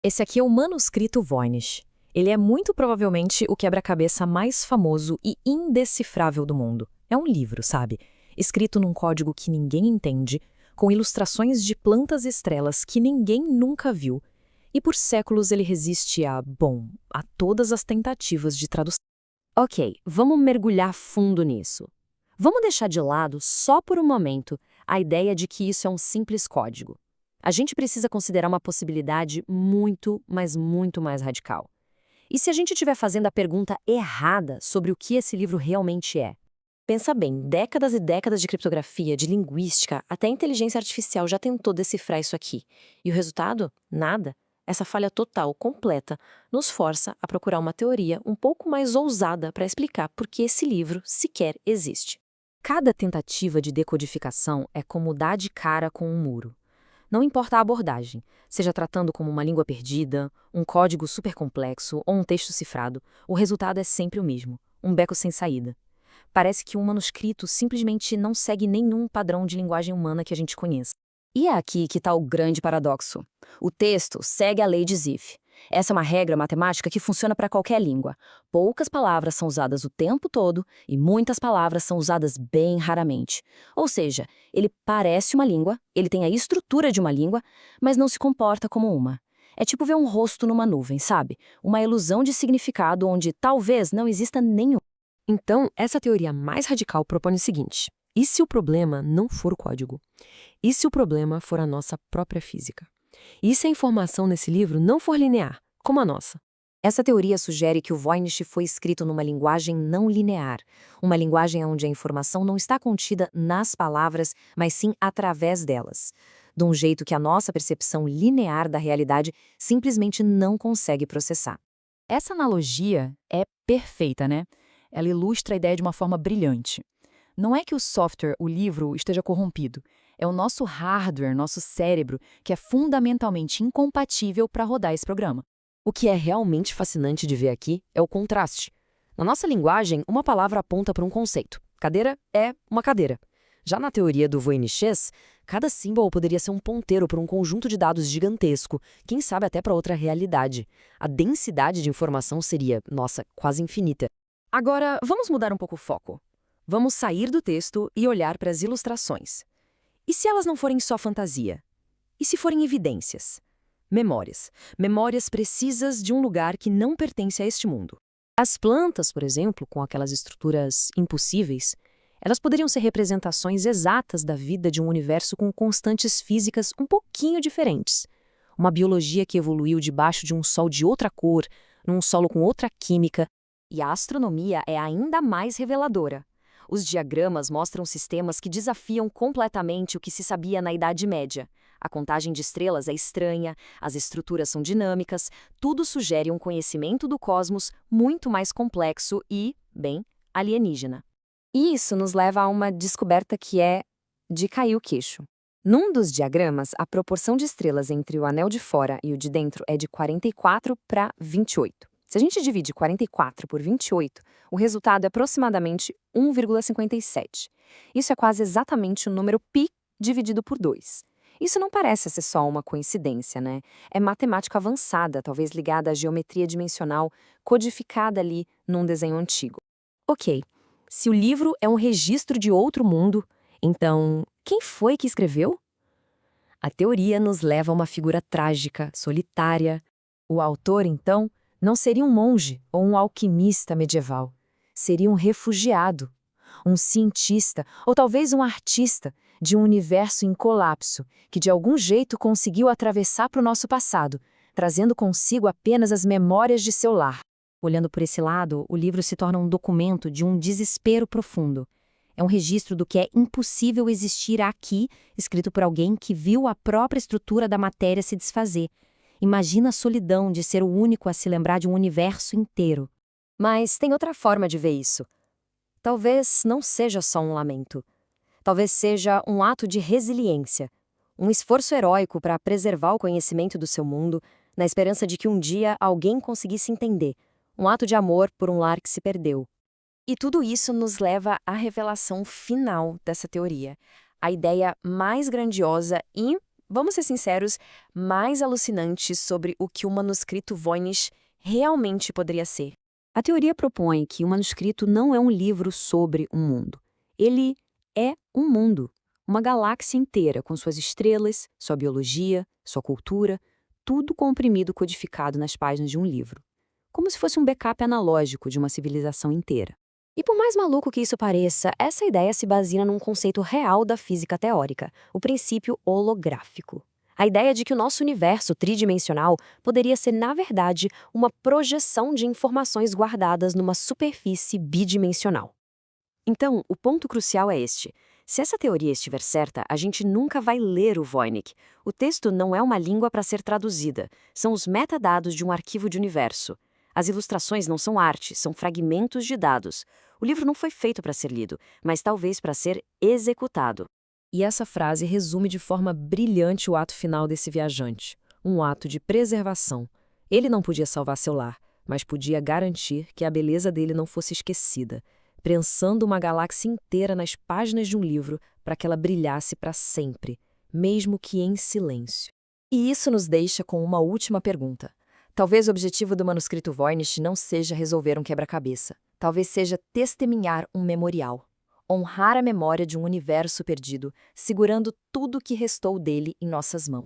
Esse aqui é o manuscrito Voynich. Ele é muito provavelmente o quebra-cabeça mais famoso e indecifrável do mundo. É um livro, sabe? Escrito num código que ninguém entende, com ilustrações de plantas e estrelas que ninguém nunca viu. E por séculos ele resiste a todas as tentativas de tradução. Ok, vamos mergulhar fundo nisso. Vamos deixar de lado, só por um momento, a ideia de que isso é um simples código. A gente precisa considerar uma possibilidade muito, mas muito mais radical. E se a gente estiver fazendo a pergunta errada sobre o que esse livro realmente é? Pensa bem, décadas e décadas de criptografia, de linguística, até a inteligência artificial já tentou decifrar isso aqui. E o resultado? Nada. Essa falha total, completa, nos força a procurar uma teoria um pouco mais ousada para explicar por que esse livro sequer existe. Cada tentativa de decodificação é como dar de cara com um muro. Não importa a abordagem, seja tratando como uma língua perdida, um código supercomplexo ou um texto cifrado, o resultado é sempre o mesmo, um beco sem saída. Parece que um manuscrito simplesmente não segue nenhum padrão de linguagem humana que a gente conheça. E é aqui que está o grande paradoxo. O texto segue a lei de Zipf. Essa é uma regra matemática que funciona para qualquer língua. Poucas palavras são usadas o tempo todo e muitas palavras são usadas bem raramente. Ou seja, ele parece uma língua, ele tem a estrutura de uma língua, mas não se comporta como uma. É tipo ver um rosto numa nuvem, sabe? Uma ilusão de significado onde talvez não exista nenhum. Então, essa teoria mais radical propõe o seguinte: e se o problema não for o código? E se o problema for a nossa própria física? E se a informação nesse livro não for linear, como a nossa? Essa teoria sugere que o Voynich foi escrito numa linguagem não linear, uma linguagem onde a informação não está contida nas palavras, mas sim através delas, de um jeito que a nossa percepção linear da realidade simplesmente não consegue processar. Essa analogia é perfeita, né? Ela ilustra a ideia de uma forma brilhante. Não é que o software, o livro, esteja corrompido. É o nosso hardware, nosso cérebro, que é fundamentalmente incompatível para rodar esse programa. O que é realmente fascinante de ver aqui é o contraste. Na nossa linguagem, uma palavra aponta para um conceito. Cadeira é uma cadeira. Já na teoria do Voynichês, cada símbolo poderia ser um ponteiro para um conjunto de dados gigantesco, quem sabe até para outra realidade. A densidade de informação seria, nossa, quase infinita. Agora, vamos mudar um pouco o foco. Vamos sair do texto e olhar para as ilustrações. E se elas não forem só fantasia? E se forem evidências? Memórias. Memórias precisas de um lugar que não pertence a este mundo. As plantas, por exemplo, com aquelas estruturas impossíveis, elas poderiam ser representações exatas da vida de um universo com constantes físicas um pouquinho diferentes. Uma biologia que evoluiu debaixo de um sol de outra cor, num solo com outra química. E a astronomia é ainda mais reveladora. Os diagramas mostram sistemas que desafiam completamente o que se sabia na Idade Média. A contagem de estrelas é estranha, as estruturas são dinâmicas, tudo sugere um conhecimento do cosmos muito mais complexo e, bem, alienígena. E isso nos leva a uma descoberta que é de cair o queixo. Num dos diagramas, a proporção de estrelas entre o anel de fora e o de dentro é de 44 para 28. Se a gente divide 44 por 28, o resultado é aproximadamente 1,57. Isso é quase exatamente o número π dividido por 2. Isso não parece ser só uma coincidência, né? É matemática avançada, talvez ligada à geometria dimensional, codificada ali num desenho antigo. Ok, se o livro é um registro de outro mundo, então quem foi que escreveu? A teoria nos leva a uma figura trágica, solitária. O autor, então, não seria um monge ou um alquimista medieval. Seria um refugiado, um cientista ou talvez um artista de um universo em colapso que de algum jeito conseguiu atravessar para o nosso passado, trazendo consigo apenas as memórias de seu lar. Olhando por esse lado, o livro se torna um documento de um desespero profundo. É um registro do que é impossível existir aqui, escrito por alguém que viu a própria estrutura da matéria se desfazer. Imagina a solidão de ser o único a se lembrar de um universo inteiro. Mas tem outra forma de ver isso. Talvez não seja só um lamento. Talvez seja um ato de resiliência, um esforço heróico para preservar o conhecimento do seu mundo, na esperança de que um dia alguém conseguisse entender, um ato de amor por um lar que se perdeu. E tudo isso nos leva à revelação final dessa teoria, a ideia mais grandiosa e, vamos ser sinceros, mais alucinante sobre o que o manuscrito Voynich realmente poderia ser. A teoria propõe que o manuscrito não é um livro sobre um mundo. Ele é um mundo, uma galáxia inteira com suas estrelas, sua biologia, sua cultura, tudo comprimido codificado nas páginas de um livro. Como se fosse um backup analógico de uma civilização inteira. E por mais maluco que isso pareça, essa ideia se baseia num conceito real da física teórica, o princípio holográfico. A ideia de que o nosso universo tridimensional poderia ser, na verdade, uma projeção de informações guardadas numa superfície bidimensional. Então, o ponto crucial é este. Se essa teoria estiver certa, a gente nunca vai ler o Voynich. O texto não é uma língua para ser traduzida, são os metadados de um arquivo de universo. As ilustrações não são arte, são fragmentos de dados. O livro não foi feito para ser lido, mas talvez para ser executado. E essa frase resume de forma brilhante o ato final desse viajante, um ato de preservação. Ele não podia salvar seu lar, mas podia garantir que a beleza dele não fosse esquecida, prensando uma galáxia inteira nas páginas de um livro para que ela brilhasse para sempre, mesmo que em silêncio. E isso nos deixa com uma última pergunta. Talvez o objetivo do manuscrito Voynich não seja resolver um quebra-cabeça. Talvez seja testemunhar um memorial. Honrar a memória de um universo perdido, segurando tudo o que restou dele em nossas mãos.